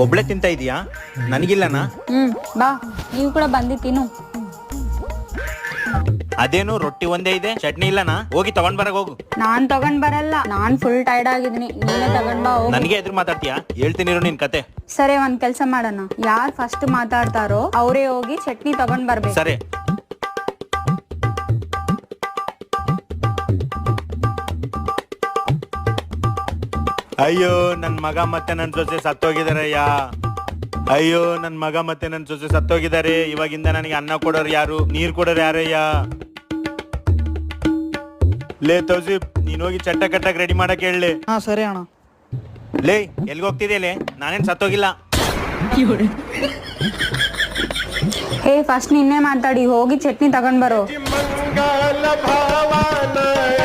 ಒಬ್ಳೆ ತಿಂತ ಇದೀಯಾ? ನನಗಿಲ್ಲನಾ? ಬಾ, ನೀವು ಕೂಡ ಬಂದಿ ತಿನ್ನು. ಅದೇನು ರೊಟ್ಟಿ ಒಂದೇ ಇದೆ, ಚಟ್ನಿ ಇಲ್ಲನಾ? ಹೋಗಿ ತಗೊಂಡ್ ಬರಕ್ ಹೋಗು. ನಾನ್ ತಗೊಂಡ್ ಬರಲ್ಲ, ನಾನ್ ಫುಲ್ ಟೈರ್ಡ್ ಆಗಿದ್ದೀನಿ. ನೀನೇ ತಗೊಂಡ್ ಬಾ ಹೋಗು. ನನಗೆ ಎದುರು ಮಾತಾಡ್ತೀಯಾ? ಹೇಳ್ತೀನಿರು ನಿನ್ ಕತೆ. ಸರಿ, ಒಂದ್ ಕೆಲ್ಸ ಮಾಡೋಣ. ಯಾರ್ ಫಸ್ಟ್ ಮಾತಾಡ್ತಾರೋ ಅವರೇ ಹೋಗಿ ಚಟ್ನಿ ತಗೊಂಡ್ ಬರ್ಬೇಕು. ಸರಿ. ಅಯ್ಯೋ ನನ್ ಮಗ ಮತ್ತೆ ನನ್ ಸೊಸೆ ಸತ್ತೋಗಿದಾರಯ್ಯ. ಅಯ್ಯೋ ನನ್ ಮಗ ಮತ್ತೆ ನನ್ ಸೊಸೆ ಸತ್ತೋಗಿದ್ದಾರೆ. ಇವಾಗಿಂದ ನನಗೆ ಅನ್ನ ಕೊಡೋರು ಯಾರು, ನೀರ್ ಕೊಡೋರು ಯಾರಯ್ಯ? ಲೇ ತೌಸಿಫ್, ನೀನ್ ಹೋಗಿ ಚಟ್ಟ ಕಟ್ಟಕ್ ರೆಡಿ ಮಾಡಕ್ ಹೇಳಲಿ. ಹಾ ಸರಿ ಅಣ್ಣ. ಲೇ ಎಲ್ಗ ಹೋಗ್ತಿದ್ಯಲೇ? ನಾನೇನ್ ಸತ್ತೋಗಿಲ್ಲ. ಹೇ, ಫಸ್ಟ್ ನಿನ್ನೆ ಮಾತಾಡಿ, ಹೋಗಿ ಚಟ್ನಿ ತಗೊಂಡ್ ಬರೋ. ಮಂಗಲ ಭಾವನಯ